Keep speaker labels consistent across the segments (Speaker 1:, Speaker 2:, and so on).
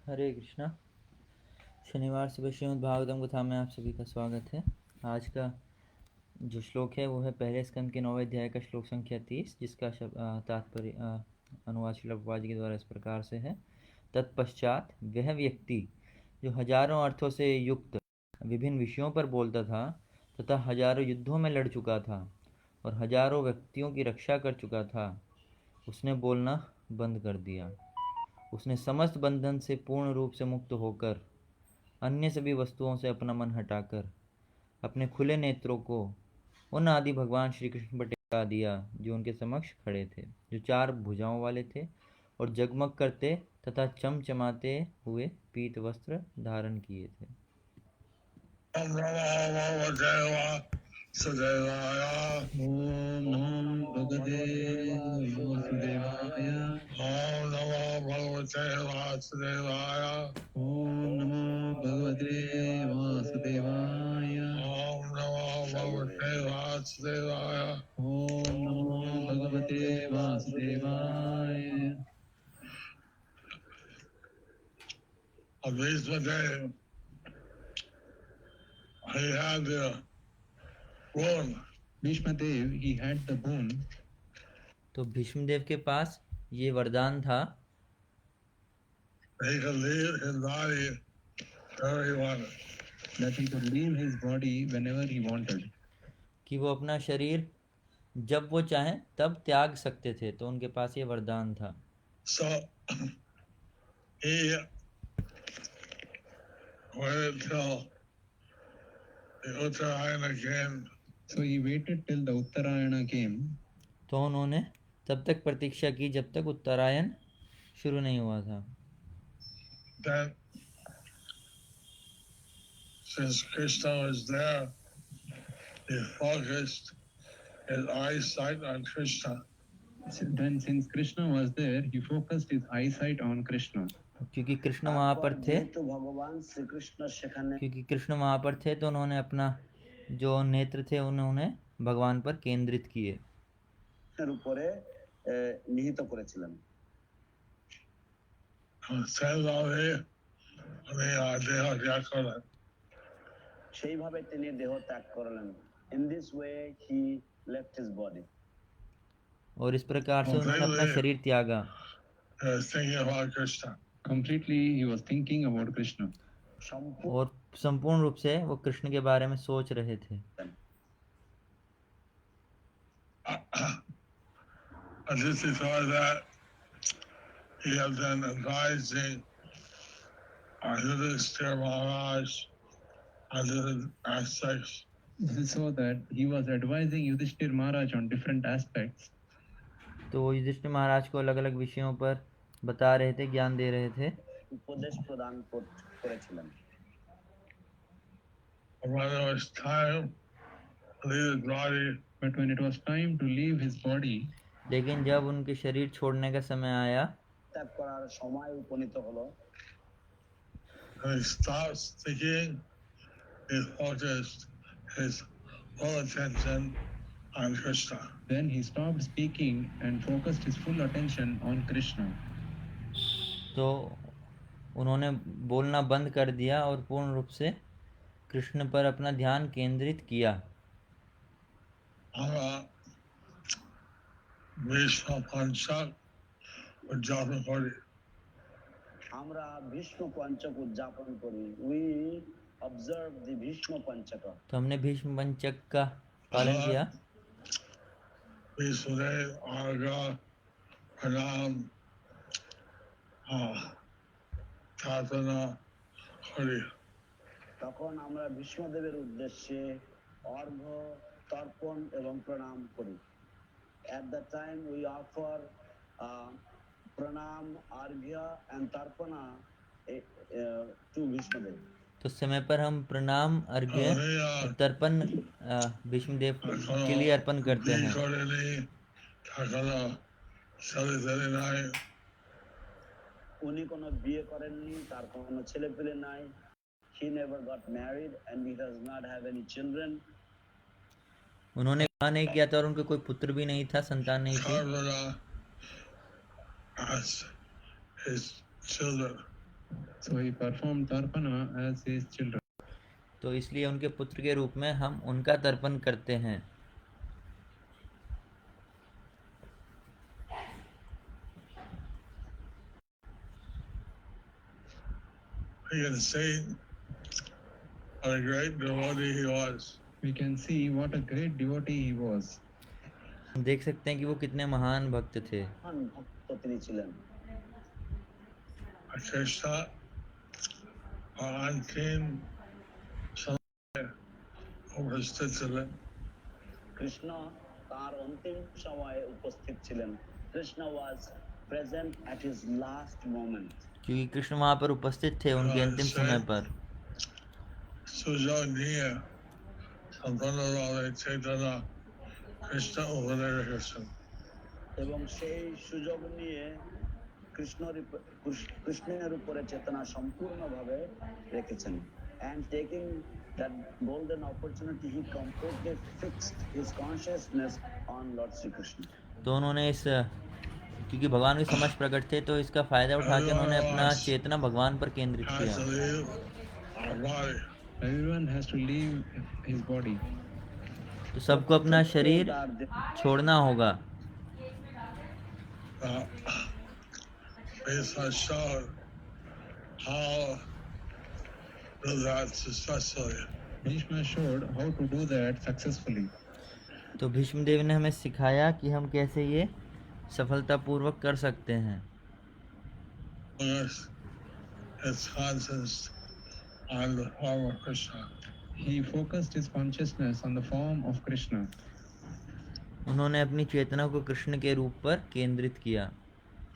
Speaker 1: हरे कृष्णा। शनिवार सुबह श्रीमद् भागवतम कथा में आप सभी का स्वागत है। आज का जो श्लोक है वो है पहले स्कंद के 9वें अध्याय का श्लोक संख्या 30, जिसका तात्पर्य अनुवाद श्रील प्रभुपाद जी के द्वारा इस प्रकार से है। तत्पश्चात वह व्यक्ति जो हजारों अर्थों से युक्त विभिन्न विषयों पर बोलता था तथा हजारों युद्धों में लड़ चुका था और हजारों व्यक्तियों की रक्षा कर चुका था, उसने बोलना बंद कर दिया। उसने समस्त बंधन से पूर्ण रूप से मुक्त होकर अन्य सभी वस्तुओं से अपना मन हटाकर अपने खुले नेत्रों को उन आदि भगवान श्री कृष्ण पर टिका दिया जो उनके समक्ष खड़े थे, जो 4 भुजाओं वाले थे और जगमग करते तथा चमचमाते हुए पीत वस्त्र धारण किए थे।
Speaker 2: ओम नमो भगवते वासुदेवाय।
Speaker 3: ओम नमो भगवते वासुदेवाय।
Speaker 2: ओम नमो भगवते वासुदेवाय।
Speaker 3: ओम नमो भगवते वासुदेवाय।
Speaker 2: ओम नमो भगवते वासुदेवाय।
Speaker 3: Abhismadev, he had the boon.
Speaker 2: Bhishmadev he had the boon.
Speaker 1: तो भीष्मदेव के पास ये वरदान था
Speaker 3: He could leave his body wherever he wanted.
Speaker 2: That he could leave his body whenever he wanted.
Speaker 1: कि वो अपना शरीर जब वो चाहें तब त्याग सकते थे, तो उनके पास ये वरदान था।
Speaker 3: So he waited till the Uttarayana came.
Speaker 2: So he waited till the Uttarayana came.
Speaker 1: तो उन्होंने तब तक प्रतीक्षा की जब तक उत्तरायण शुरू नहीं हुआ था।
Speaker 3: Then, since Krishna was there, he focused his eyesight on Krishna.
Speaker 2: Then since Krishna was there, he focused his eyesight on Krishna.
Speaker 1: क्योंकि कृष्ण वहाँ पर थे,
Speaker 4: तो भगवान श्री कृष्ण सेखाने
Speaker 1: क्योंकि कृष्ण वहाँ पर थे तो उन्होंने अपना जो नेत्र थे उन्होंने भगवान पर केंद्रित किए।
Speaker 4: উপরে নিহিত করেছিলেন। সেইভাবে তিনি দেহ ত্যাগ করলেন। In this way he left his body.
Speaker 1: और इस प्रकार से उन्होंने अपना शरीर त्यागा।
Speaker 2: Completely he was thinking about Krishna.
Speaker 1: और संपूर्ण रूप से वो कृष्ण के बारे में सोच रहे थे।
Speaker 3: Just before that, he had been advising Yudhishthira Maharaj on different aspects.
Speaker 2: So that he was advising Yudhishthira Maharaj on different aspects.
Speaker 1: तो वो युधिष्ठिर महाराज को अलग अलग विषयों पर बता रहे थे, ज्ञान दे रहे थे।
Speaker 4: उपदेश प्रदान करेছিলেন।
Speaker 3: When it was time to leave his body,
Speaker 2: But when it was time to leave his body,
Speaker 1: लेकिन जब उनके शरीर छोड़ने का समय आया,
Speaker 4: ত্যাগ করার সময় উপনীত হলো,
Speaker 3: he stopped speaking. He focused his full attention on Krishna.
Speaker 2: then he stopped speaking and focused his full attention on Krishna.
Speaker 1: तो उन्होंने बोलना बंद कर दिया और पूर्ण रूप से कृष्ण पर अपना ध्यान केंद्रित किया।
Speaker 4: আমরা ভীষ্ম পঞ্চক উদযাপন করি। We observe the भीष्म पंचक.
Speaker 1: तो हमने भीष्म पंचक का पालन किया।
Speaker 4: তখন আমরা ভীষ্মদেবের উদ্দেশ্যে অর্ঘ্য, তর্পণ এবং প্রণাম করি। At that time we offer pranam, arghya and tarpana to Vishnudev.
Speaker 1: तो समय पर हम प्रणाम, अर्घ्य और तर्पण भीष्मदेव के लिए अर्पण करते हैं।
Speaker 4: উনি কোনো বিয়ে করেননি, তার কোনো ছেলে পেলে নাই। He never got married and he does not have any children.
Speaker 1: उन्होंने विवाह नहीं किया था और उनके कोई पुत्र भी नहीं था, संतान नहीं थी।
Speaker 2: So he performed Tarpana as his children.
Speaker 1: तो इसलिए उनके पुत्र के रूप में हम उनका तर्पण करते हैं।
Speaker 3: We can see what a great devotee he was.
Speaker 2: We can see what a great devotee he was.
Speaker 1: हम देख सकते हैं कि वो कितने महान भक्त थे।
Speaker 4: महान भक्त তিনি ছিলেন।
Speaker 3: Krishna unseen উপস্থিত ছিলেন।
Speaker 4: কৃষ্ণ তার অন্তিম সময়ে উপস্থিত ছিলেন। Krishna was present at his last moment.
Speaker 1: क्योंकि कृष्ण वहाँ पर उपस्थित थे उनके अंतिम समय पर।
Speaker 3: সুযোগ নিয়ে সম্পূর্ণভাবে চৈতন্য কৃষ্ণ উপরে রেখেছেন।
Speaker 4: এবং সেই সুযোগ নিয়ে কৃষ্ণের উপরে চেতনা সম্পূর্ণভাবে রেখেছেন। And taking that golden opportunity, he completely fixed his consciousness on Lord Sri Krishna.
Speaker 1: तो उन्होंने इस क्योंकि भगवान की समझ प्रकट थे तो इसका फायदा उठा के उन्होंने अपना चेतना भगवान पर केंद्रित
Speaker 3: Has
Speaker 1: किया।
Speaker 3: to leave our body.
Speaker 2: Everyone has to leave his body.
Speaker 1: तो सबको अपना शरीर छोड़ना होगा।
Speaker 3: Based on showed how to do that successfully.
Speaker 2: Bhishma showed how to do that successfully.
Speaker 1: तो भीष्मदेव ने हमें सिखाया कि हम कैसे ये सफलतापूर्वक कर सकते हैं।
Speaker 3: His conscience on the form of Krishna.
Speaker 2: He focused his consciousness on the form of Krishna.
Speaker 1: उन्होंने अपनी चेतना को कृष्ण के रूप पर केंद्रित किया।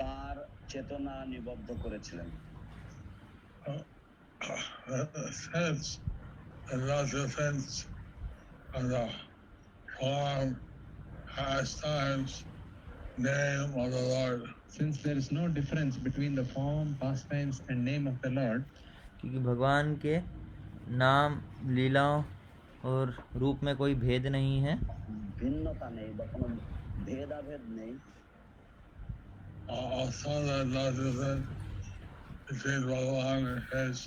Speaker 4: তার চেতনা নিবদ্ধ করেছিলেন।
Speaker 3: Hence, and not defense of the form, pastimes, name of the Lord.
Speaker 2: Since there is no difference between the form, pastimes, and name of the Lord,
Speaker 1: क्योंकि भगवान के नाम, लीलाओं और रूप में कोई भेद नहीं है,
Speaker 4: ভিন্নতা নেই বা কোনো ভেদাভেদ নেই।
Speaker 3: Also, there's no difference between Bhagavan and his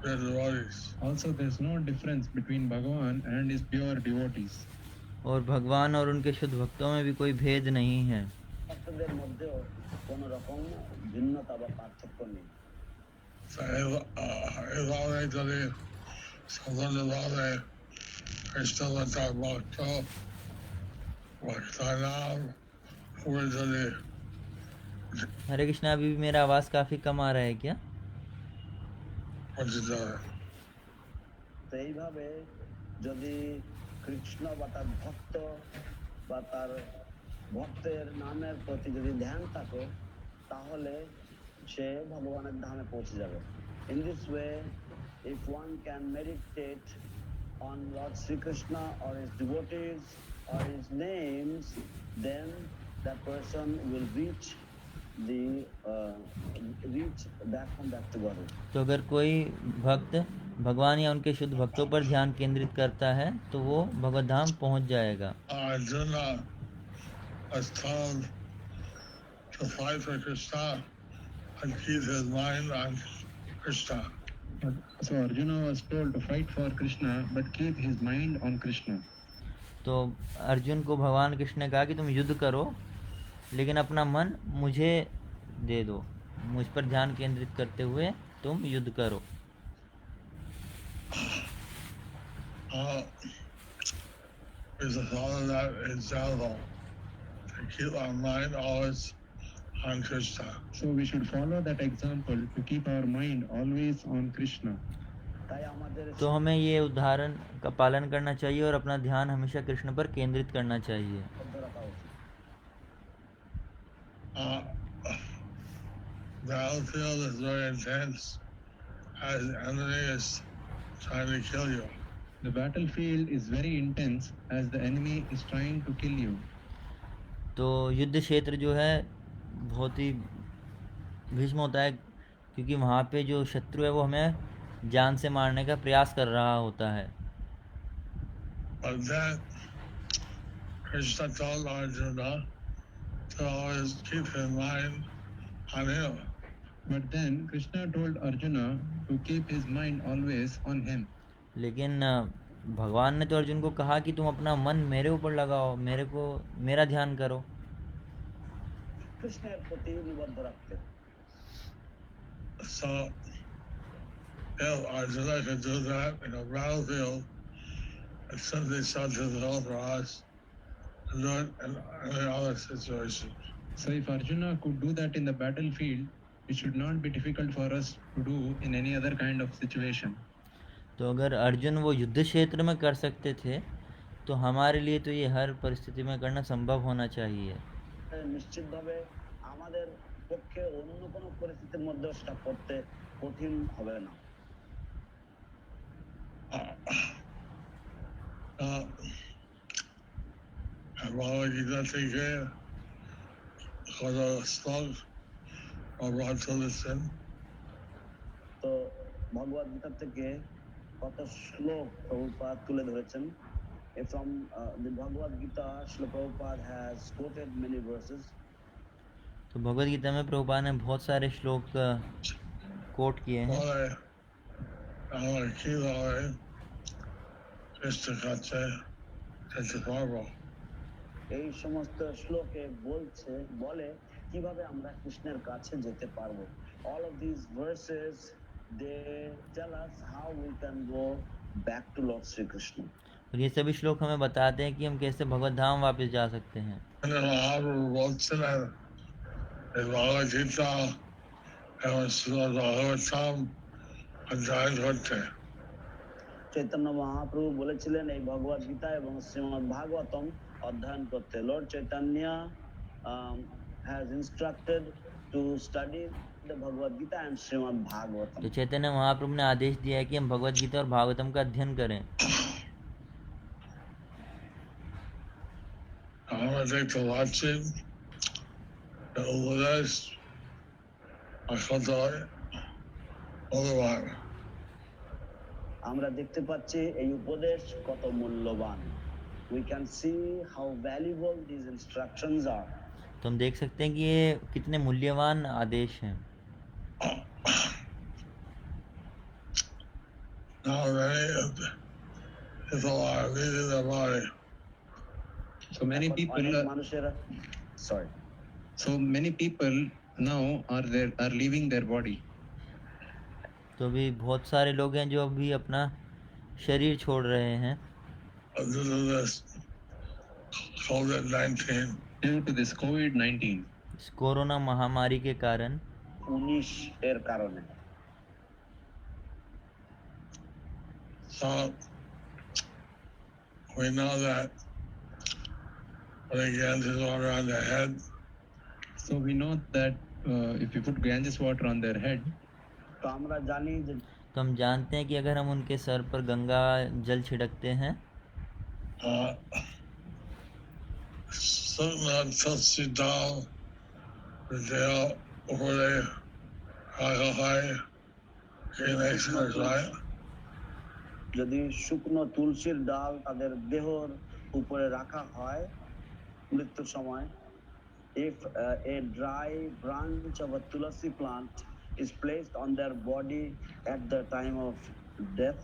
Speaker 3: pure devotees.
Speaker 2: also there is no difference between Bhagavan and his pure devotees.
Speaker 1: और भगवान और उनके शुद्ध भक्तों में भी कोई भेद नहीं है।
Speaker 4: ভক্তদের মধ্যেও কোনো রকম ভিন্নতা বা পার্থক্য নেই।
Speaker 3: So, he's already to the Southern Valley, Krishna Lata Bhakta, Bhaktanam, originally.
Speaker 1: हरे कृष्णा, अभी भी मेरा आवाज़ काफ़ी कम आ रहा है क्या?
Speaker 4: তো এইভাবে যদি কৃষ্ণ বা তার ভক্ত বা তার ভক্তের নামের প্রতি যদি ধ্যান থাকে তাহলে সে ভগবানের ধামে পৌঁছে যাবে। In this way, if one can meditate on Lord Sri Krishna or his devotees or his names, then that person will reach back to Godhead.
Speaker 1: तो अगर कोई भक्त भगवान या उनके शुद्ध भक्तों पर ध्यान केंद्रित करता है तो वो भगवत धाम पहुंच जाएगा।
Speaker 3: Arjuna was told to fight for Krishna and keep his mind on Krishna.
Speaker 2: So Arjuna was told to fight for Krishna but keep his mind on Krishna.
Speaker 1: तो अर्जुन को भगवान कृष्ण ने कहा कि तुम युद्ध करो लेकिन अपना मन मुझे दे दो, मुझ पर ध्यान केंद्रित करते हुए तुम युद्ध करो।
Speaker 3: We should follow that example to keep our mind always on Krishna.
Speaker 2: So we should follow that example to keep our mind always on Krishna.
Speaker 4: তাই আমাদের
Speaker 1: तो हमें ये उदाहरण का पालन करना चाहिए और अपना ध्यान हमेशा कृष्ण पर केंद्रित करना चाहिए।
Speaker 4: শ্রদ্ধা রাখা উচিত।
Speaker 3: The battlefield is very intense as the enemy is trying to kill you.
Speaker 2: The battlefield is very intense as the enemy is trying to kill you.
Speaker 1: तो युद्ध क्षेत्र जो है बहुत ही भीष्म होता है क्योंकि वहाँ पे जो शत्रु है वो हमें जान से मारने का प्रयास कर रहा होता है।
Speaker 3: But then Krishna told Arjuna to always keep his mind on him.
Speaker 2: But then Krishna told Arjuna to keep his mind always on him.
Speaker 1: लेकिन भगवान ने तो अर्जुन को कहा कि तुम अपना मन मेरे ऊपर लगाओ, मेरा ध्यान करो।
Speaker 4: কৃষ্ণের প্রতি নিবদ্ধ রাখতে।
Speaker 3: So if Arjuna could do that in a battlefield, it's something such as hell for us to do it in any other situation.
Speaker 2: So if Arjuna could do that in the battlefield, it should not be difficult for us to do in any other kind of situation.
Speaker 1: तो अगर अर्जुन वो युद्ध क्षेत्र में कर सकते थे तो हमारे लिए तो ये हर परिस्थिति में करना संभव होना चाहिए।
Speaker 4: নিশ্চিতভাবে আমাদের পক্ষে অন্য কোনো পরিস্থিতির মধ্যে সেটা করতে কঠিন হবে না।
Speaker 3: Bhagavad Gita থেকে কত শ্লোক অবরাধ চলেছেন।
Speaker 4: তো ভগবদ গীতা থেকে কত শ্লোক প্রভুপাদ তুলে ধরেছেন। From the Bhagavad Gita, Srila Prabhupada has quoted many verses.
Speaker 1: तो भगवद गीता में प्रभुपाद ने बहुत सारे श्लोक कोट किए हैं।
Speaker 4: এই সমস্ত শ্লোকে বলে কিভাবে আমরা কৃষ্ণের কাছে যেতে পারবো। All of these verses they tell us how we can go back to Lord Sri Krishna.
Speaker 1: और ये सभी श्लोक हमें बताते हैं कि हम कैसे भगवत धाम वापस जा सकते हैं।
Speaker 4: চৈতন্য মহাপ্রভু বলেছিলেন এই ভগবদ গীতা এবং শ্রীমদ্ ভাগবতম অধ্যয়ন করতে। Lord Chaitanya has instructed to study the Bhagavad Gita and Srimad Bhagavatam.
Speaker 1: तो चैतन्य महाप्रभु ने आदेश दिया है कि हम भगवद गीता और भागवतम का अध्ययन करें।
Speaker 4: আমরা দেখতে পাচ্ছি এই উপদেশ কত মূল্যবান। We can see how valuable these instructions are.
Speaker 1: तो हम देख सकते हैं कि ये कितने मूल्यवान आदेश हैं।
Speaker 2: So many people now are leaving their body.
Speaker 1: तो अभी बहुत सारे लोग हैं जो अभी अपना शरीर छोड़ रहे हैं
Speaker 2: due to this COVID-19.
Speaker 1: इस कोरोना महामारी के कारण।
Speaker 4: 19 এর কারণে।
Speaker 3: So we know that putting Ganges water on their head.
Speaker 2: So we know that if you put Ganges water on their head,
Speaker 4: तो আমরা জানি যে
Speaker 1: तो हम जानते हैं कि अगर हम उनके सर पर गंगा जल छिड़कते हैं
Speaker 4: যদি শুকনো তুলসীর ডাল তাদের দেহর উপরে রাখা হয় মৃত্যুর সময়, if a dry branch of a tulsi plant is placed on their body at the time of death,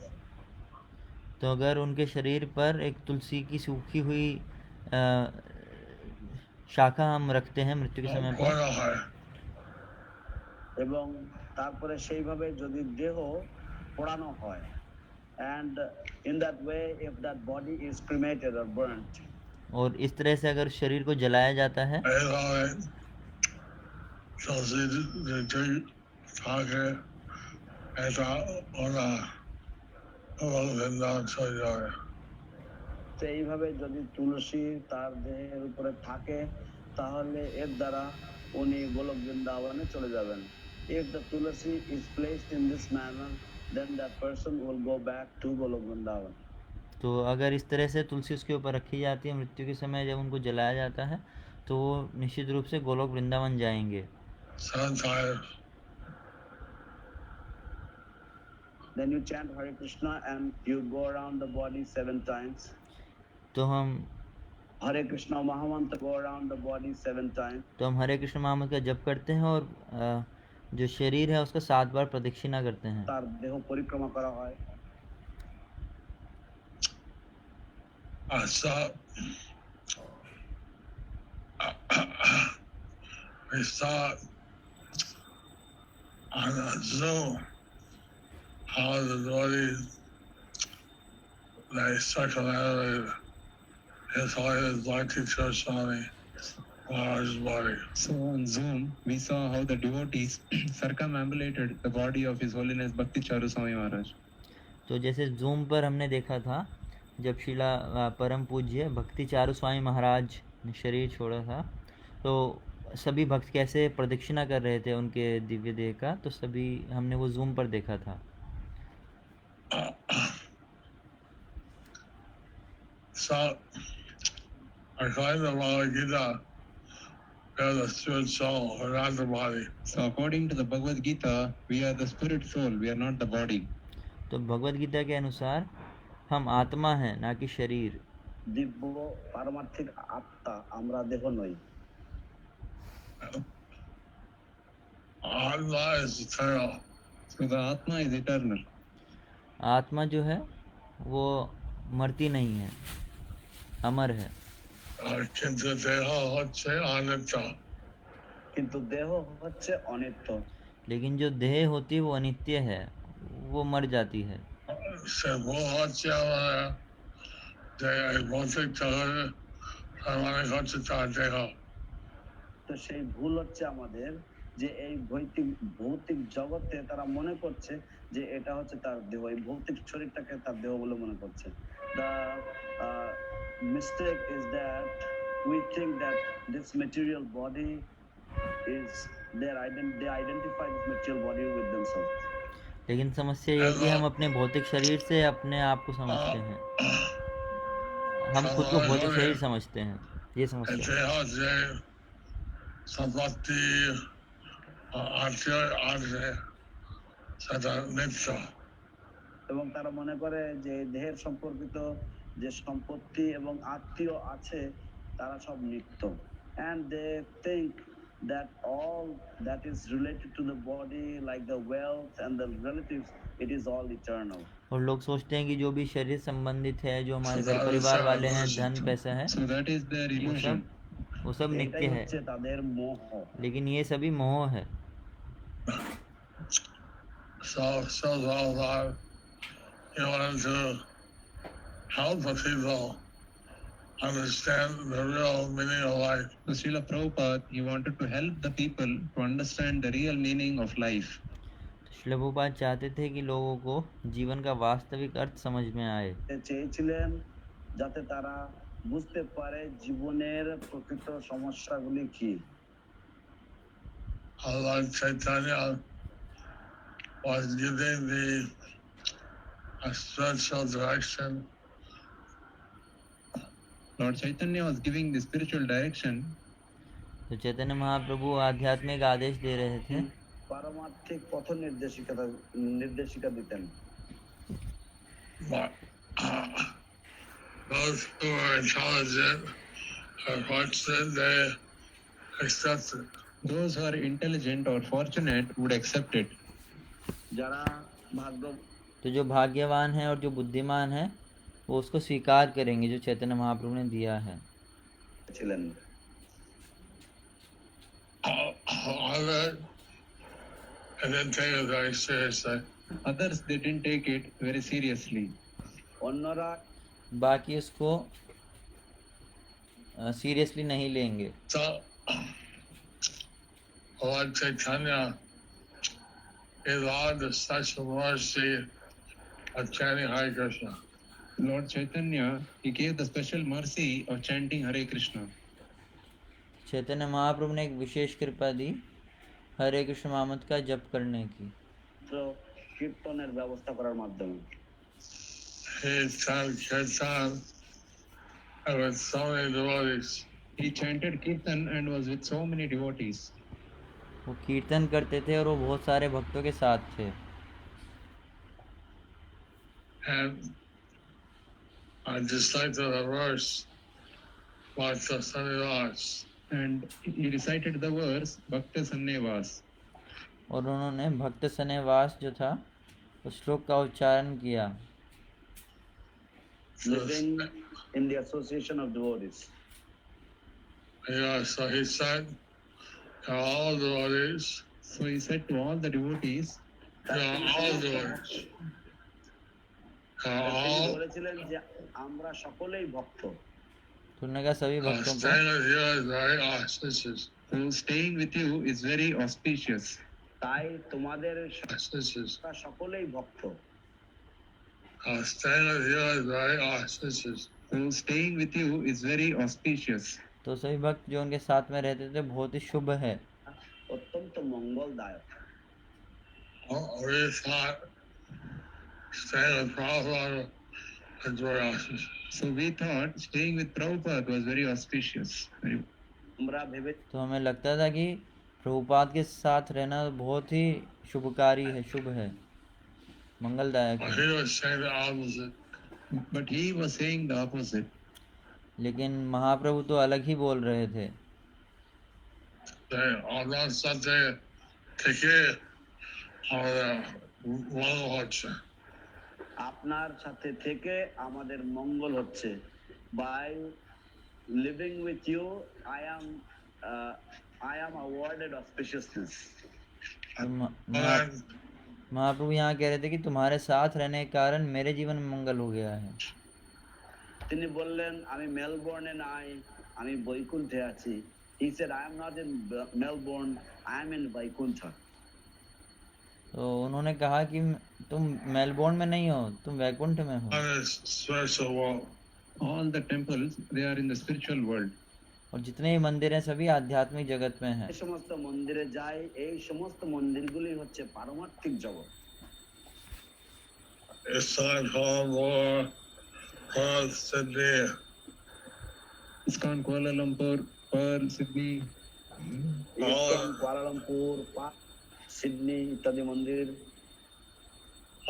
Speaker 1: तो अगर उनके शरीर पर एक तुलसी की सूखी हुई शाखा हम रखते हैं मृत्यु के समय पर
Speaker 4: এবং তারপরে সেইভাবে যদি দেহ পোড়ানো হয়, and in that way if that body is cremated or burnt,
Speaker 1: और इस तरह से अगर शरीर को जलाया जाता है
Speaker 4: তো এইভাবে যদি তুলসী তার দেহের উপরে থাকে তাহলে এর দ্বারা উনি গোলক বৃন্দাবনে চলে যাবেন। If the tulsi is placed in this manner, then that person will go back to Golok Vrindavan.
Speaker 1: तो अगर इस तरह से तुलसी उसके ऊपर रखी जाती है मृत्यु के समय जब उनको जलाया जाता है तो वो निश्चित रूप से गोलोक वृंदावन जाएंगे।
Speaker 4: Then you chant Hare Krishna and you go around the body 7 times.
Speaker 1: तो हम
Speaker 4: Hare Krishna Mahamantra go around the body 7 times.
Speaker 1: तो हम हरे कृष्ण महामंत्र का जप करते हैं और जो शरीर है उसका 7 बार प्रदक्षिणा करते हैं।
Speaker 4: তার দেহ পরিক্রমা করা হয়।
Speaker 3: I saw we saw on a Zoom how the devotees they circulated His Holiness Bhakti Swami Maharaj's body.
Speaker 2: So on Zoom, we saw how the devotees circumambulated the body of His Holiness Bhakti Charu Swami Maharaj.
Speaker 1: तो जैसे zoom पर हमने देखा था जब शिला परम पूज्य भक्ति चारू स्वामी महाराज ने शरीर छोड़ा था, तो सभी भक्त कैसे प्रदक्षिणा कर रहे थे उनके दिव्य देह का, तो सभी हमने वो जूम पर देखा था।
Speaker 3: So, according to Bhagavad Gita, we are the spirit soul, we're not the body.
Speaker 2: So according to the Bhagavad Gita, we are the spirit soul, we are not the body.
Speaker 1: तो भगवद गीता के अनुसार हम आत्मा हैं, ना कि शरीर।
Speaker 4: দিব্য পারমার্থিক আত্মা, আমরা দেহ নই।
Speaker 3: Atma is eternal.
Speaker 2: So the Atma is eternal.
Speaker 1: आत्मा जो है वो मरती नहीं है, अमर है।
Speaker 3: কিন্তু দেহ হচ্ছে অনিত্য।
Speaker 4: কিন্তু দেহ হচ্ছে অনিত্য।
Speaker 1: लेकिन जो देह होती है वो अनित्य है, वो मर जाती है।
Speaker 3: সে ভুল হচ্ছে আমাদের যে এই ভৌতিক জগতে মানে হচ্ছে তার দেহ।
Speaker 4: তো সেই ভুল হচ্ছে আমাদের যে এই ভৌতিক জগতে তারা মনে করছে যে এটা হচ্ছে তার দেহ, এই ভৌতিক শরীরটাকে তার দেহ বলে মনে করছে। The mistake is that we think that this material body is they identify this material body with themselves.
Speaker 1: लेकिन समस्या ये है कि हम अपने भौतिक शरीर से अपने आप को समझते हैं, हम खुद को भौतिक शरीर समझते हैं, ये समस्या है।
Speaker 3: দেহ যে সম্পত্তি আছে সেটা নিত্য।
Speaker 4: এবং তারা মনে করে যে দেহের সম্পর্কিত যে সম্পত্তি এবং আত্মীয় আছে তারা সব নিত্য। And they think that all that is related to the body like the wealth and the relatives, it is all eternal.
Speaker 1: और लोग सोचते हैं कि जो भी शरीर संबंधित है, जो हमारे घर परिवार वाले हैं, धन पैसा है,
Speaker 2: So that is their illusion.
Speaker 1: वो सब नित्य
Speaker 4: এটাই
Speaker 1: है,
Speaker 4: হচ্ছে তাদের মোহ।
Speaker 1: लेकिन ये सभी मोह है।
Speaker 3: So all that you wanted to help the people understand the real meaning of life.
Speaker 2: So Srila Prabhupada, he wanted to help the people to understand the real meaning of life.
Speaker 1: Srila Prabhupada चाहते थे कि लोगों को जीवन का वास्तविक अर्थ समझ में आए।
Speaker 4: চেয়েছিলেন যাতে তারা বুঝতে পারে জীবনের প্রকৃত সমস্যাগুলি কি।
Speaker 3: Lord Chaitanya was giving the spiritual direction.
Speaker 2: Lord Chaitanya was giving the spiritual direction.
Speaker 1: तो चैतन्य महाप्रभु आध्यात्मिक आदेश दे रहे थे,
Speaker 4: পারমার্থিক পথ নির্দেশিকা দিতেন।
Speaker 3: But those who are intelligent or fortunate, they accept it.
Speaker 2: Those who are intelligent or fortunate would accept it.
Speaker 4: যারা ভাগ্য
Speaker 1: तो जो भाग्यवान है और जो बुद्धिमान है वो उसको स्वीकार करेंगे जो चैतन्य महाप्रभु ने दिया है।
Speaker 4: ছিলেন
Speaker 2: Others, they didn't take it very seriously.
Speaker 4: অন্যরা
Speaker 1: बाकी उसको सीरियसली नहीं लेंगे।
Speaker 3: So, Lord Chaitanya allowed the special mercy of chanting Hare Krishna.
Speaker 2: Lord Chaitanya, he gave the special mercy of chanting Hare Krishna.
Speaker 1: Chaitanya Mahaprabhu ने एक विशेष कृपा दी हरे कृष्ण महामंत्र का जप करने की।
Speaker 4: তো কীর্তনের ব্যবস্থা করার মাধ্যমে
Speaker 3: He chanted Kirtan and with so many devotees.
Speaker 2: He chanted Kirtan and was with so many devotees.
Speaker 1: वो कीर्तन करते थे और वो बहुत सारे भक्तों के साथ थे।
Speaker 3: And just like the verse, Bhakta Sannivas.
Speaker 2: And he recited the verse Bhakta Sannivas.
Speaker 1: और उन्होंने भक्त सनेवास जो था उस श्लोक का उच्चारण किया।
Speaker 4: living in the association of devotees.
Speaker 3: Yeah, so he said to all devotees,
Speaker 2: So he said to all the devotees,
Speaker 3: all devotees,
Speaker 4: তিনি
Speaker 3: all
Speaker 4: বলেছিলেন যে আমরা সকলেই ভক্ত।
Speaker 1: तो उन्होंने कहा सभी भक्तों को,
Speaker 3: staying with you is very auspicious.
Speaker 2: so staying with you is very auspicious.
Speaker 4: তাই তোমাদের
Speaker 3: Auspicious.
Speaker 4: সকলেই ভক্ত।
Speaker 3: Staying with you is very auspicious.
Speaker 2: So staying with you is very auspicious.
Speaker 1: तो सभी भक्त जो उनके साथ में रहते थे बहुत ही शुभ है।
Speaker 4: অত্যন্ত মঙ্গলদায়ক।
Speaker 3: We thought staying with Prabhupada is very auspicious.
Speaker 2: So we thought staying with Prabhupada was very auspicious.
Speaker 4: আমরা ভেবে
Speaker 1: तो हमें लगता था कि प्रभुपाद के साथ रहना बहुत ही शुभकारी है, शुभ है, मंगलदायक
Speaker 3: But
Speaker 1: है।
Speaker 3: he was saying the opposite.
Speaker 2: But he was saying the opposite.
Speaker 1: लेकिन महाप्रभु तो अलग ही बोल रहे थे।
Speaker 3: They all সাথে থেকে আমাদের মঙ্গল হচ্ছে।
Speaker 4: আপনার সাথে থেকে আমাদের মঙ্গল হচ্ছে। By living with you, I am awarded auspiciousness.
Speaker 1: तो महाप्रभु यहाँ कह रहे थे कि तुम्हारे साथ रहने के कारण मेरे जीवन में मंगल हो गया है।
Speaker 4: তিনি বললেন আমি মেলবোর্নে নাই, আমি বৈকুণ্ঠে আছি। He said I am not in Melbourne, I am in Vaikuntha.
Speaker 1: तो उन्होंने कहा कि तुम मेलबोर्न में नहीं हो, तुम वैकुंठ में हो।
Speaker 3: Spiritual world.
Speaker 2: All the temples, they are in the spiritual world.
Speaker 1: और जितने भी मंदिर हैं सभी आध्यात्मिक जगत में हैं।
Speaker 4: এই সমস্ত মন্দিরে যাই, এই সমস্ত মন্দিরগুলি হচ্ছে পারমার্থিক জগৎ।
Speaker 3: ISKCON Colombo, Perth, Sydney,
Speaker 2: ISKCON Kuala Lumpur, Perth, Sydney,
Speaker 4: ISKCON Kuala Lumpur, Sydney ইত্যাদি মন্দির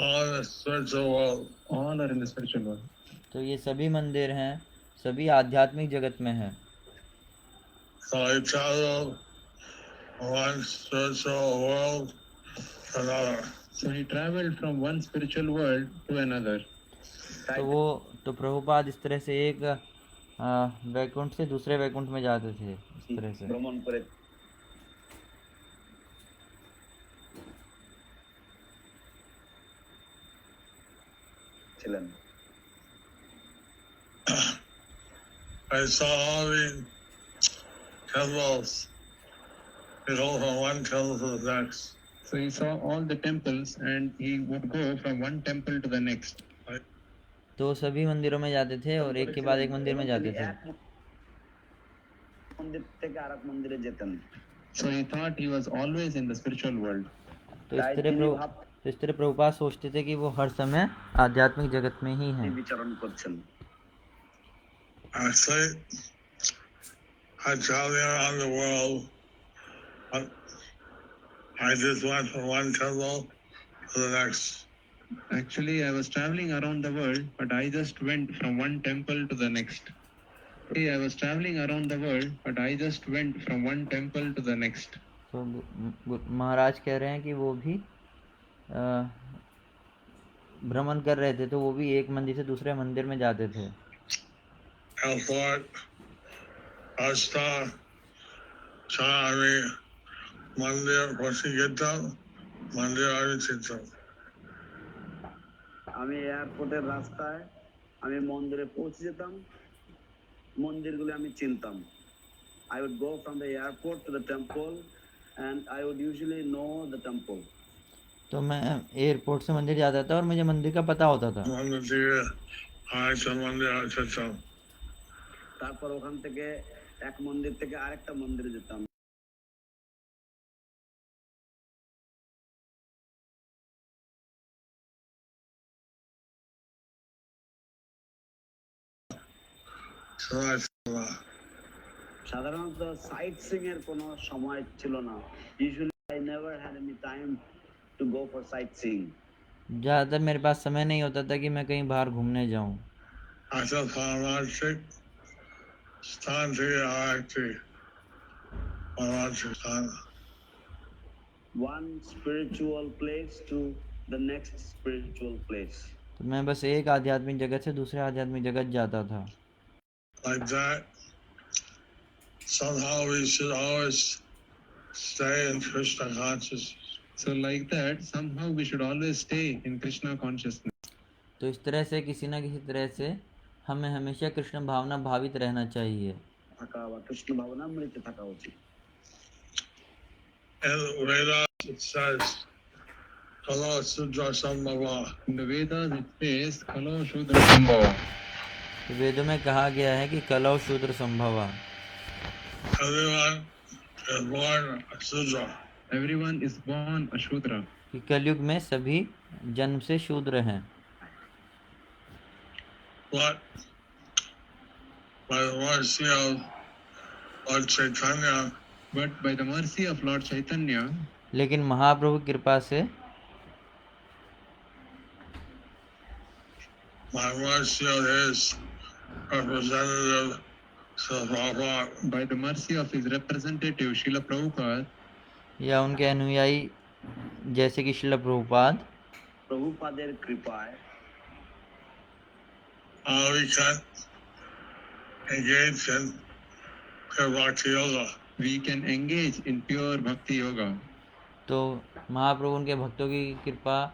Speaker 3: all in the spiritual world.
Speaker 2: all are in the spiritual world.
Speaker 1: तो ये सभी मंदिर हैं, सभी आध्यात्मिक जगत में हैं।
Speaker 3: So he traveled one spiritual world to another.
Speaker 2: So he traveled from one spiritual world to another.
Speaker 1: तो प्रभुपाद इस तरह से एक वैकुंठ से दूसरे वैकुंठ में जाते थे, इस तरह से।
Speaker 4: ভ্রমণ করে ছিলেন।
Speaker 3: I saw all these temples. You go from one temple to the next.
Speaker 2: So he saw all the temples and he would go from one temple to the next.
Speaker 1: तो सभी मंदिरों में जाते थे और एक के बाद एक मंदिर में जाते थे।
Speaker 4: মন্দির থেকে আরেক মন্দিরে যেতেন।
Speaker 2: So he thought he was always in the spiritual world.
Speaker 1: तो इस तरह प्रभुपाद सोचते थे कि वो हर समय आध्यात्मिक जगत में ही हैं।
Speaker 4: বিচরণ করছেন।
Speaker 3: Actually, I traveled around the world. I just went from one temple to the next.
Speaker 2: Actually, I was traveling around the world, but I just went from one temple to the next. I was traveling around the world, but I just went from one temple to the next.
Speaker 1: तो महाराज कह रहे हैं कि वो भी भ्रमण कर रहे थे, तो वो भी एक मंदिर से दूसरे मंदिर में जाते थे।
Speaker 3: Airport, Rasta, Chari, Mandir, Pasigita, Mandir, Arichita.
Speaker 4: আমি এয়ারপোর্টের রাস্তায় আমি মন্দিরে পৌঁছে যেতাম, মন্দিরগুলো আমি চিনতাম। I would go from the airport to the temple and I would usually know the temple.
Speaker 1: तो मैं एयरपोर्ट से मंदिर जाता था और मुझे मंदिर का पता होता था।
Speaker 4: তারপর ওখান থেকে এক মন্দির থেকে আরেকটা মন্দিরে যেতাম। সাধারণত সাইট সিং এর কোনো সময় ছিল না। Usually I never had any time to go for sightseeing.
Speaker 1: ज़्यादातर मेरे पास समय नहीं होता था कि मैं कहीं बाहर घूमने जाऊं।
Speaker 4: one spiritual place to the next spiritual place.
Speaker 1: तो मैं बस एक आध्यात्मिक जगत से दूसरे आध्यात्मिक जगत जाता था।
Speaker 3: Like that, somehow we should always stay in Krishna consciousness.
Speaker 2: So like that, somehow we should always stay in Krishna consciousness.
Speaker 1: तो इस तरह से किसी न किसी तरह से हमें हमेशा कृष्ण भावना भावित रहना चाहिए।
Speaker 4: থাকা বা কৃষ্ণ ভাবনামৃতে থাকা উচিত।
Speaker 3: In the Vedas it says, Kalo Sudra Sambhava.
Speaker 2: In the Vedas it says, Kalo Shudra Sambhava.
Speaker 1: तो वेदों में कहा गया है कि कलौ शूद्र संभवा।
Speaker 3: Everyone is born a Sudra.
Speaker 2: Everyone is born a Shudra.
Speaker 1: कि कलयुग में सभी जन्म से शूद्र हैं।
Speaker 3: But by the mercy of Lord Chaitanya,
Speaker 2: But by the mercy of Lord Chaitanya,
Speaker 1: लेकिन महाप्रभु की कृपा से,
Speaker 3: by mercy of his representative, Srila Prabhupada,
Speaker 2: by the mercy of his representative Srila Prabhupada,
Speaker 1: या उनके अनुयायी जैसे कि श्रील प्रभुपाद,
Speaker 4: প্রভুপাদের কৃপায়
Speaker 3: we can engage in pure bhakti yoga.
Speaker 2: we can engage in pure bhakti yoga.
Speaker 1: तो महाप्रभु उनके भक्तों की कृपा,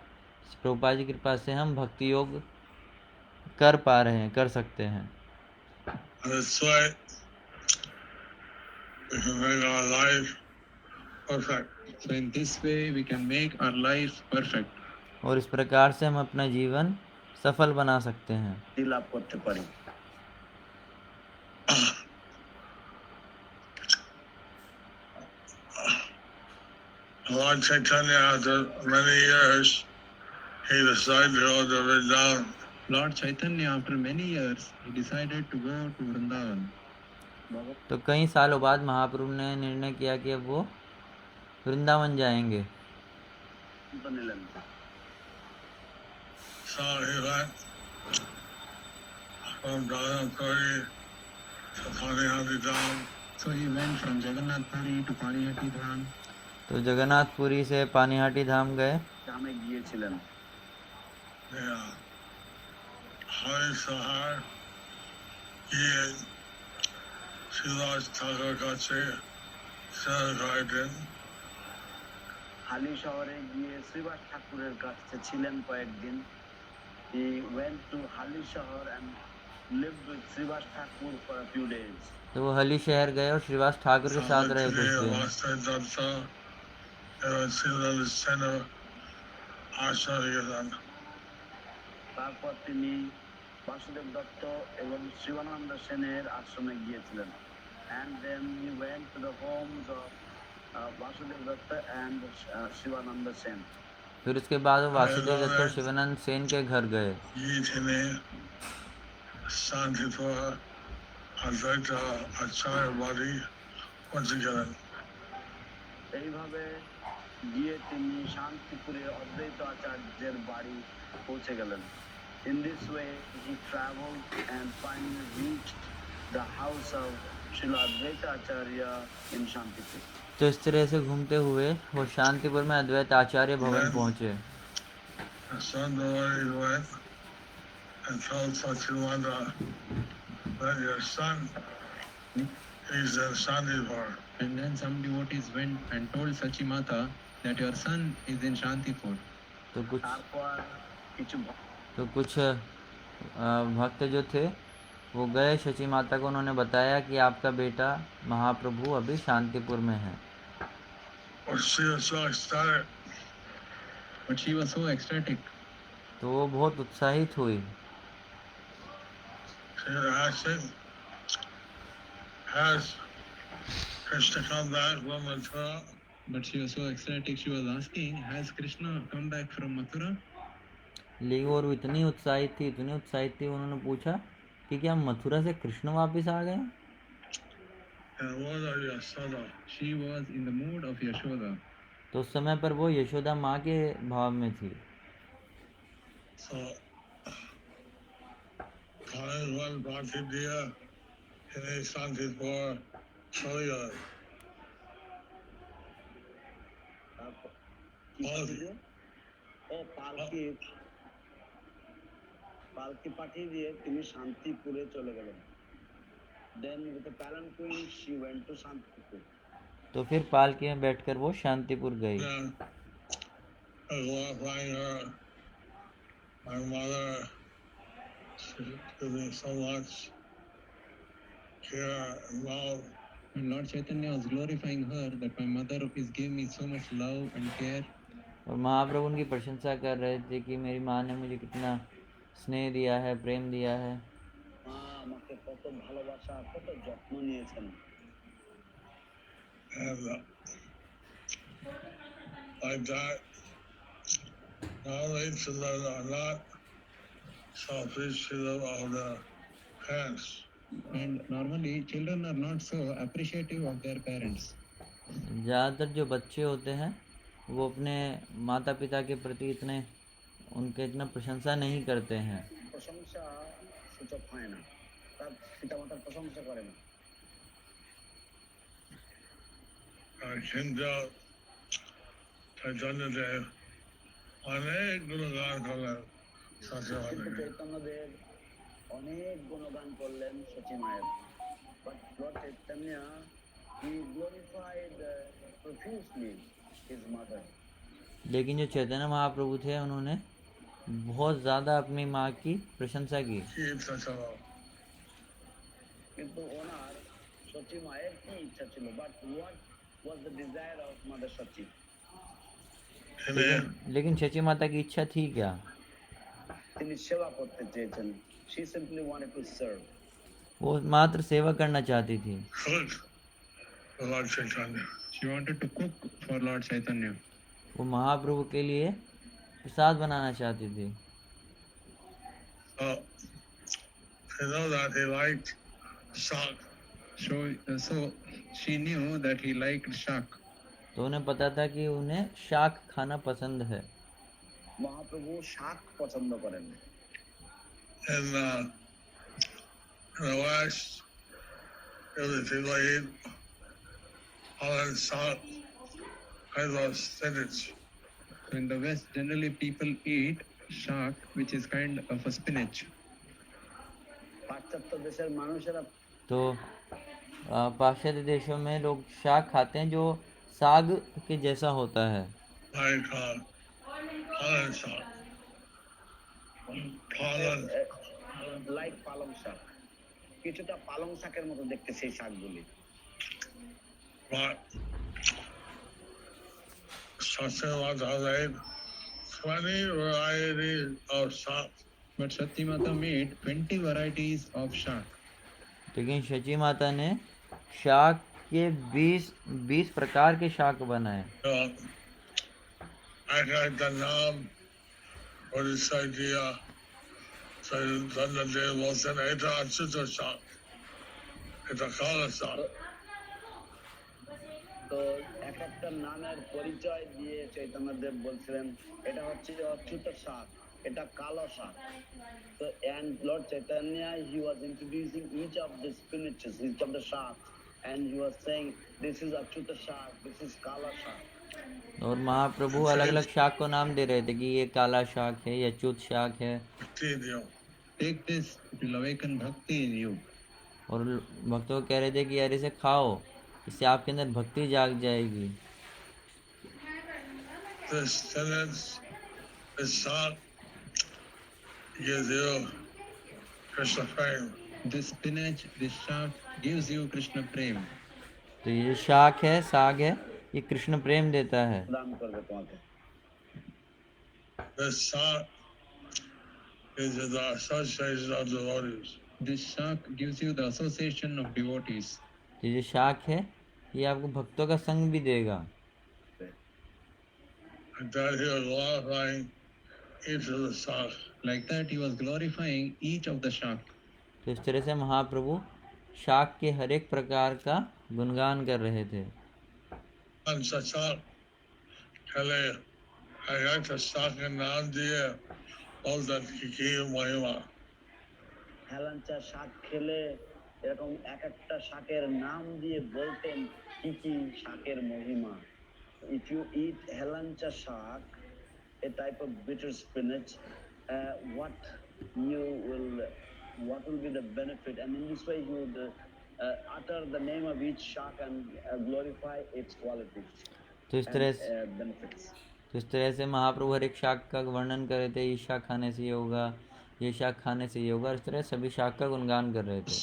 Speaker 1: प्रभुपाद की कृपा से हम भक्ति योग कर पा रहे हैं, कर सकते हैं।
Speaker 3: And this way, we can make our life perfect.
Speaker 2: So in this way we can make our life perfect.
Speaker 1: और इस प्रकार से हम अपना जीवन सफल बना सकते हैं।
Speaker 4: মুক্তি লাভ করতে পারি।
Speaker 3: Lord Chaitanya, after many years, he decided to go to Vrindavan.
Speaker 2: Lord Chaitanya, after many years, he decided to go to Vrindavan.
Speaker 1: तो कई सालों बाद महाप्रभु ने निर्णय किया कि अब वो वृंदावन जाएंगे।
Speaker 4: তো নিলেন।
Speaker 3: So he went from Jagannath-puri to Panihati Dham.
Speaker 2: So he went from Jagannath Puri to Panihati Dham.
Speaker 1: तो जगन्नाथपुरी से पानीहाटी धाम गए।
Speaker 4: ধামে গিয়েছিলেন।
Speaker 3: Yeah. Hari Sahar, গিয়ে শ্রীনিবাস ঠাকুর কাছে ছিলেন।
Speaker 4: হালি শহরে গিয়ে শ্রীবাস ঠাকুরের কাছে ছিলেন কয়েকদিন। He went to Hali Shahar and lived with Srivas Thakur for a few days.
Speaker 1: तो वो हली शहर गए और श्रीवास ठाकुर के साथ रहे कुछ दिन।
Speaker 4: তারপর তিনি বাসুদেব দত্ত এবং শিবানন্দ সেনের আশ্রমে গিয়েছিলেন। And then he went to the homes of Vasudev Datta and Shivananda Sen.
Speaker 1: फिर उसके बाद वो वासुदेव दत्त और शिवानंद सेन के घर गए।
Speaker 3: शांतिपुर अद्वैत आचार्य बाड़ी पहुंच गए।
Speaker 4: এইভাবে গিয়ে তিনি শান্তিপুরে অদ্বৈত আচার্যের বাড়ি পৌঁছে গেলেন। In this way he traveled and finally reached the house of Srila Advaita Acharya in Shantipur.
Speaker 1: तो इस तरह से घूमते हुए वो शांतिपुर में अद्वैत आचार्य भवन पहुंचे।
Speaker 2: And then some devotees went and told Sachimata that your son is in Shantipur.
Speaker 1: तो कुछ
Speaker 4: তারপর কিছু
Speaker 1: भक्त जो थे वो गए शची माता को, उन्होंने बताया कि आपका बेटा महाप्रभु अभी शांतिपुर में है।
Speaker 3: But she was so ecstatic.
Speaker 1: तो वो बहुत उत्साहित हुई।
Speaker 3: She was asking, has Krishna come back from Mathura?
Speaker 2: But she was so ecstatic, she was asking, has Krishna come back from Mathura?
Speaker 1: लेकिन वो इतनी उत्साहित थी, उन्होंने पूछा कि क्या मथुरा से कृष्ण वापस आ गए?
Speaker 2: She was in the mood of Yashoda.
Speaker 1: तो उस समय पर वो यशोदा माँ के भाव में थी।
Speaker 3: So,
Speaker 4: কি পাঠিয়ে দিয়ে ও পালকি পাঠিয়ে দিয়ে তিনি শান্তিপুরে চলে গেলেন। Then with the palanquin she went to Shantipur.
Speaker 1: तो फिर पालकी में बैठकर वो शांतिपुर गई।
Speaker 3: Then I glorifying her, my mother, she gave me so much care and love.
Speaker 2: And Lord Chaitanya was glorifying her that my mother is giving me so much love and care.
Speaker 1: और महाप्रभु उनकी प्रशंसा कर रहे थे कि मेरी माँ ने मुझे कितना स्नेह दिया है, प्रेम दिया है।
Speaker 4: মা আমাকে কত ভালোবাসা কত যত্ন নিয়েছেন।
Speaker 3: And like that, normally children are not so appreciative of their parents.
Speaker 2: And normally children are not so appreciative of their parents.
Speaker 1: ज़्यादातर जो बच्चे होते हैं वो अपने माता पिता के प्रति उनके इतना प्रशंसा नहीं करते हैं।
Speaker 4: প্রশংসা সূচক হয় না, তার পিতামাতার প্রশংসা করে না।
Speaker 3: Kinja Chaitanya Dev অনেক গুণগান করলেন সচিমায়ের।
Speaker 4: কিন্তু চৈতন্যদেব অনেক গুণগান করলেন সচী মায়ের। But Lord Chaitanya, he glorified profusely his mother.
Speaker 1: लेकिन जो चैतन्य महाप्रभु थे उन्होंने बहुत ज़्यादा अपनी माँ की प्रशंसा की।
Speaker 3: কি ইচ্ছা ছিল?
Speaker 4: কিন্তু ওনার সচী মায়ের কি ইচ্ছা ছিল? But what was the desire of Mother Sachi?
Speaker 3: তিনি
Speaker 1: लेकिन शची माता की इच्छा थी क्या?
Speaker 4: তিনি সেবা করতে চেয়েছেন। She simply wanted to serve.
Speaker 1: वो मात्र सेवा करना चाहती थी।
Speaker 3: cook for Lord Chaitanya.
Speaker 2: She wanted to cook for Lord Chaitanya.
Speaker 1: वो महाप्रभु के लिए प्रसाद बनाना चाहती थी।
Speaker 3: So you know that he liked shak.
Speaker 2: So she knew that he liked shak.
Speaker 1: तो उन्हें पता था कि उन्हें शाक खाना पसंद है।
Speaker 4: মহাপ্রভু শাক পছন্দ করেন।
Speaker 3: In the West, really people eat all that shak kind of spinach.
Speaker 2: So in the West, generally people eat shak, which is kind of a spinach.
Speaker 4: পাশ্চাত্য দেশের মানুষেরা
Speaker 1: तो पाश्चात्य देशों में लोग शाक खाते हैं जो साग के जैसा होता है।
Speaker 3: Like pollen shak. Pollen.
Speaker 4: Like পালং শাক, কিছুটা পালং শাকের মতো দেখতে সেই শাকগুলি।
Speaker 3: But Satyamata made 20 varieties of shak.
Speaker 2: But Sati Mata made 20 varieties of shak.
Speaker 1: लेकिन शची माता ने शाक के 20 प्रकार के शाक बनाए।
Speaker 3: I got the name for this idea. So Chaitanya was an eta achyuta shak. It's a kala shak.
Speaker 4: তো এক একটা নামের পরিচয় দিয়ে চৈতন্যদেব বলছিলেন এটা হচ্ছে অচ্যুত শাক, এটা কালো শাক। তো and Lord Chaitanya, he was introducing each of the spinaches, each of the shaks, and he was saying this is achyuta shak, this is kala shak.
Speaker 1: और महाप्रभु अलग अलग शाक को नाम दे रहे थे कि ये काला शाक है, ये अच्युत शाक है।
Speaker 2: Take this, it will awaken bhakti in you.
Speaker 1: और भक्तों को कह रहे थे कि यार इसे खाओ, इससे आपके अंदर भक्ति जाग जाएगी।
Speaker 3: This sentence, this shak gives you Krishna prem.
Speaker 2: This spinach, this shak gives you Krishna prem.
Speaker 1: तो ये जो शाक है, साग है, ये कृष्ण प्रेम देता है।
Speaker 4: দান করবে তোমাকে।
Speaker 3: This shak is the association of devotees.
Speaker 2: This shak gives you the association of devotees.
Speaker 1: तो ये जो शाक है, ये आपको भक्तों का संग भी देगा।
Speaker 3: And that he was glorifying each of the shak.
Speaker 2: Like that, he was glorifying each of the shak.
Speaker 1: तो इस तरह से महाप्रभु शाक के हर एक प्रकार का गुणगान कर रहे थे।
Speaker 3: And shak खेले एक shak के नाम दिए बोलते की महिमा।
Speaker 4: হেলাঞ্চা শাক খেলে এরকম এক একটা শাকের নাম দিয়ে বলতেন কি কি শাকের মহিমা। if you eat helancha shak, a type of bitter spinach, what what will be the benefit? And in this way, you would utter the name of each shak and glorify its qualities
Speaker 1: तो इस
Speaker 4: and
Speaker 1: तरह से
Speaker 4: benefits.
Speaker 1: महाप्रभु हर एक शाक का वर्णन कर रहे थे, ये शाक खाने से ये होगा, ये शाक खाने से ये होगा, इस तरह सभी शाक का गुणगान कर रहे थे।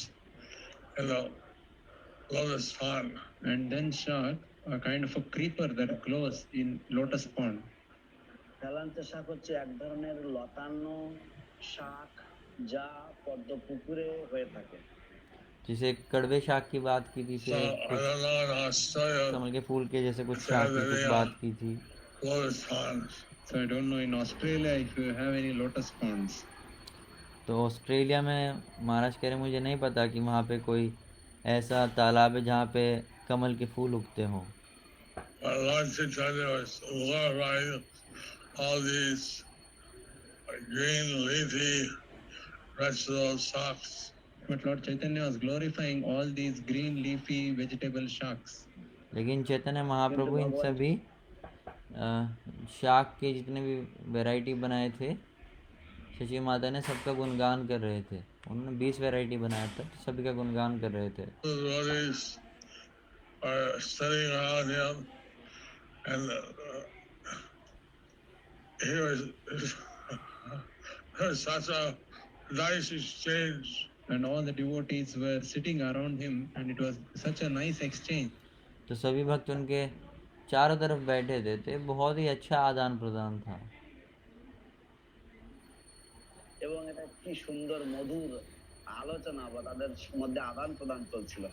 Speaker 3: You know, lotus pond.
Speaker 2: And then shark, a kind of a creeper that glows in lotus pond.
Speaker 4: Helencha শাক হচ্ছে এক ধরনের লতানো শাক যা পদ্ম পুকুরে হয়ে থাকে।
Speaker 1: जिसे कड़वे शाक की बात की थी,
Speaker 3: So
Speaker 1: फिर
Speaker 3: I
Speaker 1: कुछ
Speaker 3: don't know in Australia
Speaker 1: कमल के फूल के जैसे कुछ
Speaker 3: if
Speaker 1: शाक
Speaker 3: they
Speaker 1: की
Speaker 3: have
Speaker 1: कुछ
Speaker 3: any
Speaker 1: बात की थी।
Speaker 3: lotus ponds.
Speaker 2: So I don't know in Australia if you have any lotus ponds.
Speaker 1: तो ऑस्ट्रेलिया में महाराज कह रहे मुझे नहीं पता कि वहाँ पे कोई ऐसा तालाब है जहाँ पे कमल के फूल उगते हों।
Speaker 3: But Lord Chaitanya was glorifying all these green leafy vegetable shocks.
Speaker 2: But Lord Chaitanya was glorifying all these green leafy vegetable sharks.
Speaker 1: लेकिन चैतन्य महाप्रभु इन सभी शाक के जितने भी वैरायटी बनाए थे, शची माता ने सबका गुणगान कर रहे थे। उन्होंने 20 वैरायटी बनाया था, तो सभी का गुणगान कर रहे थे।
Speaker 3: The devotees are sitting around him, and he was such a nice exchange.
Speaker 2: And all the devotees were sitting around him, and it was such a nice exchange.
Speaker 1: तो सभी भक्त उनके चारों तरफ बैठे थे, तो बहुत ही अच्छा आदान प्रदान था।
Speaker 4: এবং এটা কি সুন্দর মধুর আলোচনা বা তাদের মধ্যে আদান প্রদান চলছিল।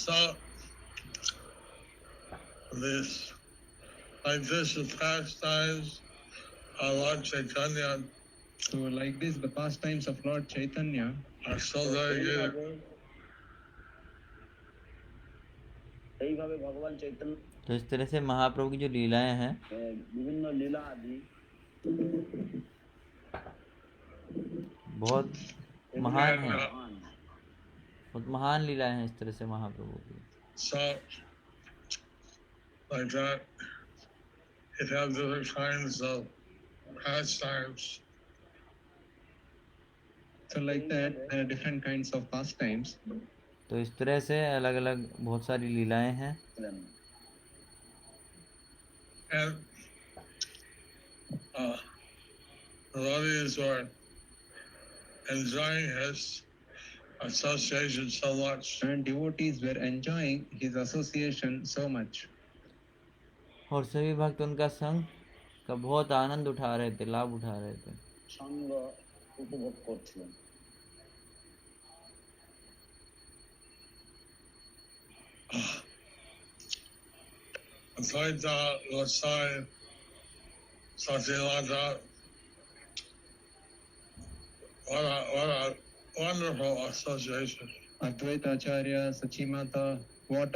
Speaker 3: So this, like this, the pastimes of Lord Chaitanya
Speaker 2: So like this, the pastimes of Lord Chaitanya
Speaker 3: are so very good.
Speaker 4: এইভাবে ভগবান চৈতন্য
Speaker 1: तो इस तरह से महाप्रभु की जो लीलाएं हैं,
Speaker 4: বিভিন্ন লীলা আদি
Speaker 1: बहुत महान है,
Speaker 3: महान।
Speaker 1: बहुत महान लीलाएं हैं इस तरह से महाप्रभु की।
Speaker 3: So, like that, it has different kinds of pastimes.
Speaker 2: So like that, there are different kinds of pastimes.
Speaker 1: तो इस तरह से अलग अलग बहुत सारी लीलाएं हैं।
Speaker 4: ছিলেন।
Speaker 3: And the devotees were enjoying his association so much.
Speaker 2: And devotees were enjoying his association so much.
Speaker 1: और सभी भक्त उनका संग का बहुत आनंद उठा रहे थे, लाभ उठा रहे थे।
Speaker 4: সঙ্গ উপভোগ করছিলেন।
Speaker 3: Advaita Gosai Satyalata, what a wonderful association.
Speaker 2: Advaita Acharya, Sachimata, what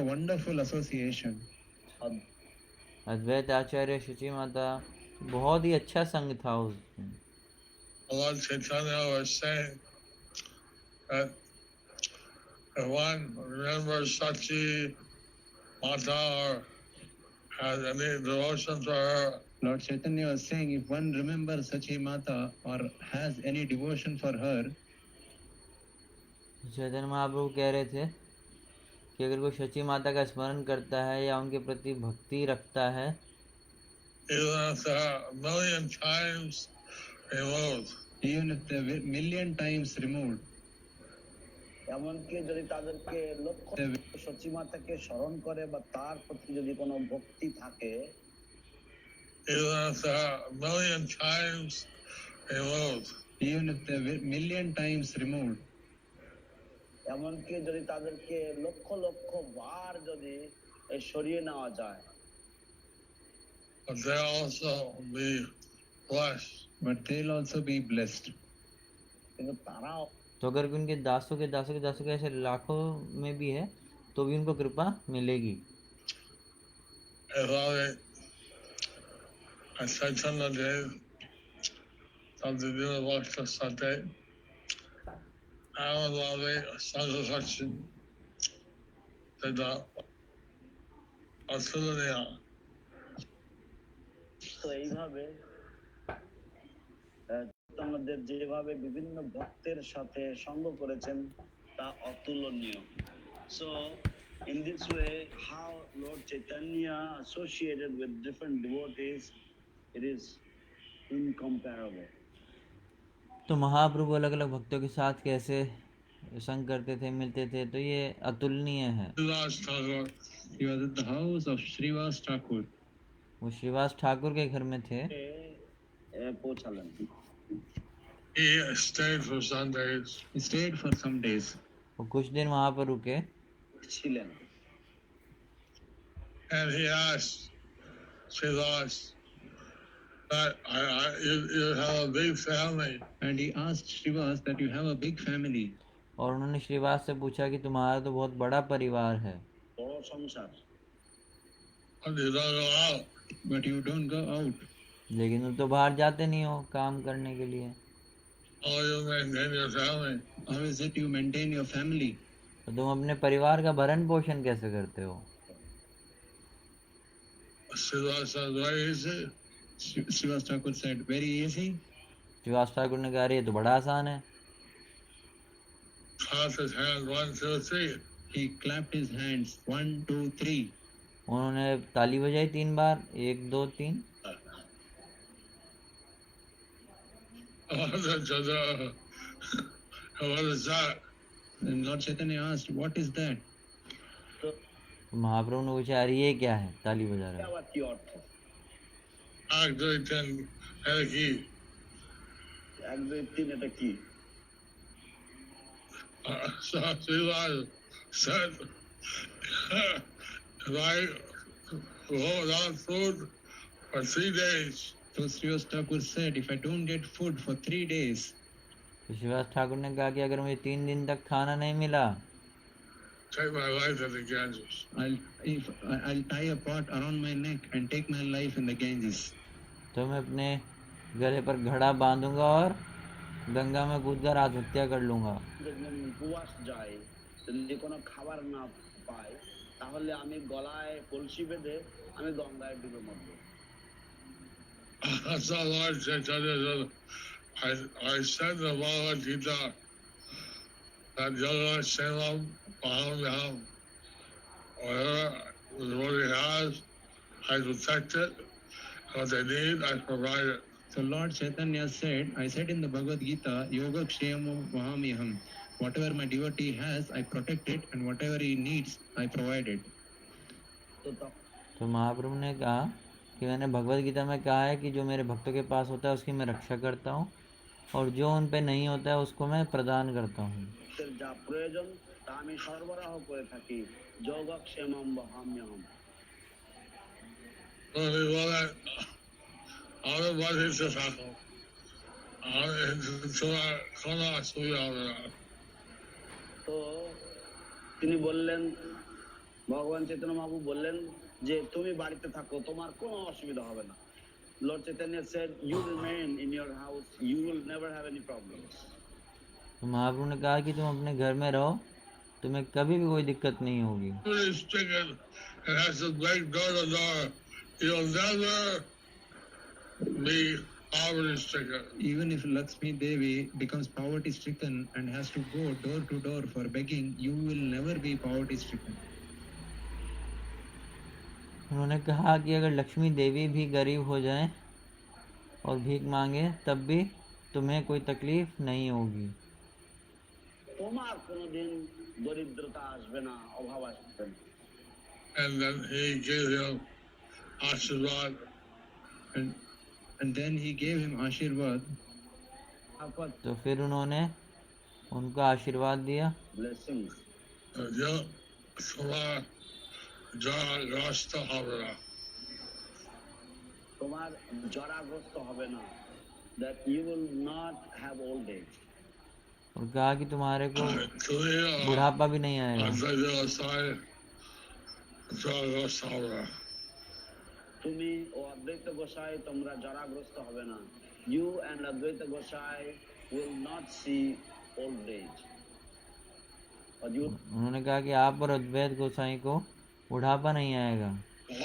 Speaker 2: a wonderful association.
Speaker 1: अद्वैत आचार्य, शुचि माता, बहुत ही अच्छा संग था उसमें।
Speaker 3: Lord Chaitanya was saying that if one remembers Sachi Mata or has any devotion to her,
Speaker 2: Lord Chaitanya was saying if one remembers Sachi Mata or has any devotion for her,
Speaker 1: Chaitanya Mahaprabhu कह रहे थे कि अगर कोई शची माता का स्मरण करता है या उनके प्रति भक्ति रखता है,
Speaker 3: even if they are a million times removed,
Speaker 2: even if they were million times removed,
Speaker 4: এমনকি যদি তাদেরকে লক্ষ্য সচী মাতাকে স্মরণ করে বা তার প্রতি যদি কোনো ভক্তি থাকে,
Speaker 3: even if they are a million times removed,
Speaker 2: even if they were million times removed,
Speaker 4: এমনকি যদি তাদেরকে লক্ষ লক্ষ বার যদি সরিয়ে নেওয়া যায়,
Speaker 3: but they'll also be blessed.
Speaker 2: but they'll also be blessed.
Speaker 4: কিন্তু তারাও
Speaker 1: तो अगर उनके दासों के ऐसे लाखों में भी है तो भी उनको कृपा मिलेगी।
Speaker 3: If I Chaitanya Dev, something to do with Lakshya Sate, I would love a satisfaction that Australia.
Speaker 4: তো এইভাবে চৈতন্যদেব যেভাবে বিভিন্ন ভক্তের সাথে সঙ্গ করেছেন তা অতুলনীয়। So in this way, how Lord Chaitanya associated with different devotees, it is incomparable.
Speaker 1: तो महाप्रभु अलग अलग भक्तों के साथ कैसे संग करते थे, मिलते थे, तो ये अतुलनीय है।
Speaker 3: Srivas Thakur,
Speaker 2: He was at the house of Srivas Thakur.
Speaker 1: वो श्रीवास ठाकुर के घर में थे।
Speaker 4: পৌঁছালেন।
Speaker 3: he stayed for some days.
Speaker 2: He stayed for some days.
Speaker 1: वो कुछ दिन वहाँ पर रुके
Speaker 4: ছিলেন।
Speaker 3: And he asked Srivas that you have a big family.
Speaker 2: And he asked Srivas that you have a big family.
Speaker 1: और उन्होंने श्रीवास से पूछा कि तुम्हारा तो बहुत बड़ा परिवार है,
Speaker 4: বড় সংসার,
Speaker 3: But you don't go out.
Speaker 2: But you don't go out.
Speaker 1: लेकिन तुम तो बाहर जाते नहीं हो काम करने के लिए,
Speaker 3: How you maintain your family?
Speaker 2: How is it you maintain your family?
Speaker 1: तो तुम अपने परिवार का भरण पोषण कैसे करते हो?
Speaker 3: Srivas said, very easy.
Speaker 2: Srivas Thakur said, very easy.
Speaker 1: Shrivas Thakur ने कहा, अरे ये तो बड़ा आसान है।
Speaker 3: Clap his hands, 1, 2, 3.
Speaker 2: He clapped his hands, 1, 2, 3.
Speaker 1: उन्होंने ताली बजाई 3 बार, 1 2 3।
Speaker 3: What is that?
Speaker 2: And Lord Chaitanya asked, what is that?
Speaker 1: तो महाप्रभु ने पूछा, अरे ये क्या है ताली बजा रहा है?
Speaker 4: আবার কি অর্থ?
Speaker 3: Act 2, 10, and he.
Speaker 4: 1 2 3 এটা কি?
Speaker 3: So Srivas said, if I go without food for 3 days,
Speaker 2: So Srivas Thakur said, if I don't get food for 3 days,
Speaker 1: तो श्रीवास ठाकुर ने कहा कि अगर मुझे 3 दिन तक खाना नहीं मिला
Speaker 3: take my life in the Ganges.
Speaker 2: I'll tie a pot around my neck and take my life in the Ganges.
Speaker 1: तो मैं अपने गले पर घड़ा बांधूंगा और गंगा में कूदकर आत्महत्या कर लूंगा।
Speaker 4: যখন উপবাস যায়, যদি কোনো খাবার না পাই, তাহলে আমি গলায় কলসি বেঁধে আমি গঙ্গায় ডুবে মরব।
Speaker 3: So Lord Chaitanya said, I said the Bhagavad Gita that Yoga Sevam Pahamyam, whatever the devotee has, I protect it. What they need, I provide it.
Speaker 2: So Lord Chaitanya said, I said in the Bhagavad Gita, Yoga Kshemam Vahamyaham. Whatever my devotee has, I protect it, and whatever he needs, I provide it.
Speaker 1: तो महाप्रभु ने कहा कि मैंने भगवद गीता में कहा है कि जो मेरे भक्तों के पास होता है उसकी मैं रक्षा करता हूँ, और जो उन पे नहीं होता है उसको मैं प्रदान करता हूँ।
Speaker 4: যা প্রয়োজন তা আমি সরবরাহ করে থাকি। যোগক্ষেমম বহাম্যহম।
Speaker 3: আমাদের বাড়ির সে থাকো কোনো অসুবিধা হবে না।
Speaker 4: তো তিনি বললেন, ভগবান চৈতন্য মহাপ্রভু বললেন যে তুমি বাড়িতে থাকো, তোমার কোনো অসুবিধা হবে না। Lord Chaitanya said, you remain in your house, you will never have any problems.
Speaker 1: तो महाप्रभु ने कहा कि तुम अपने घर में रहो, तुम्हें कभी भी कोई दिक्कत नहीं होगी।
Speaker 3: It has to break door to door. You'll never be poverty stricken.
Speaker 2: Even if Lakshmi Devi becomes poverty stricken and has to go door to door for begging, you will never be poverty stricken.
Speaker 1: उन्होंने कहा कि अगर लक्ष्मी देवी भी गरीब हो जाएं और भीख मांगे तब भी तुम्हें कोई तकलीफ नहीं होगी।
Speaker 4: তোমার কোনোদিন দরিদ্রতা আসবে না, অভাব আসবে না।
Speaker 3: And then he gave him Ashirvad.
Speaker 2: And then he gave him Ashirvad.
Speaker 1: तो फिर उन्होंने उनको आशीर्वाद दिया।
Speaker 4: Blessings.
Speaker 3: जो तुम्हारा जराग्रस्त হবে না।
Speaker 4: তোমার জরাগ্রস্ত হবে না। That you will not have old age.
Speaker 1: और कहा कि तुम्हारे को बुढ़ापा भी नहीं आएगा।
Speaker 4: তুমি ও অদ্বৈত গোসাই তোমরা জরাগ্রস্ত হবে না। You and Advaita Gosai will not see old age.
Speaker 1: उन्होंने कहा कि आप और अद्वैत गोसाई को बुढ़ापा नहीं आएगा।
Speaker 3: So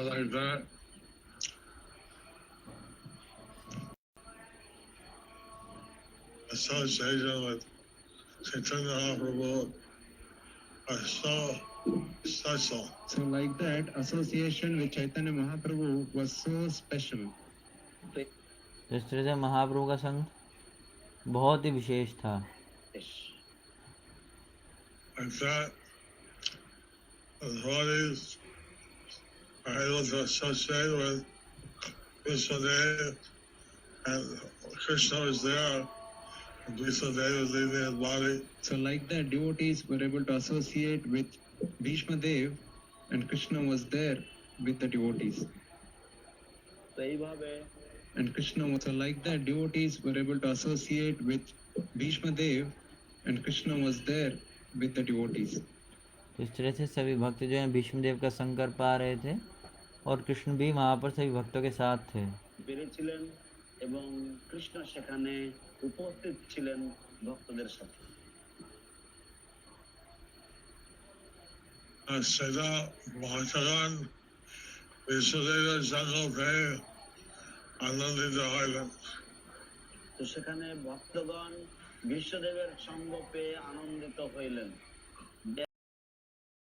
Speaker 3: like that, association with Chaitanya Mahaprabhu are so special.
Speaker 2: So like that, association with Chaitanya Mahaprabhu was so special.
Speaker 1: तो इस तरह से महाप्रभु का संग बहुत ही विशेष था।
Speaker 3: Like that, the devotees are able to associate with Vishwadev, and Krishna was there, and Vishwadev was leaving his body.
Speaker 2: So like that, devotees were able to associate with Bhishma Dev, and Krishna was there with the devotees.
Speaker 4: তো এইভাবে
Speaker 2: And Krishna was so like that, devotees were able to associate with Bhishma Dev, and Krishna was there with the devotees.
Speaker 1: तो इस तरह से सभी भक्त जो हैं भीष्मदेव का संग कर पा रहे थे और कृष्ण भी वहाँ पर सभी भक्तों के साथ थे।
Speaker 4: পেরেছিলেন এবং কৃষ্ণ সেখানে উপস্থিত ছিলেন ভক্তদের সাথে।
Speaker 3: Srila Bhaktavan Vishwadeva Jungle Day, Anandita Island.
Speaker 4: তো সেখানে ভক্তগণ বিশ্বদেবের সঙ্গ পেয়ে আনন্দিত হইলেন।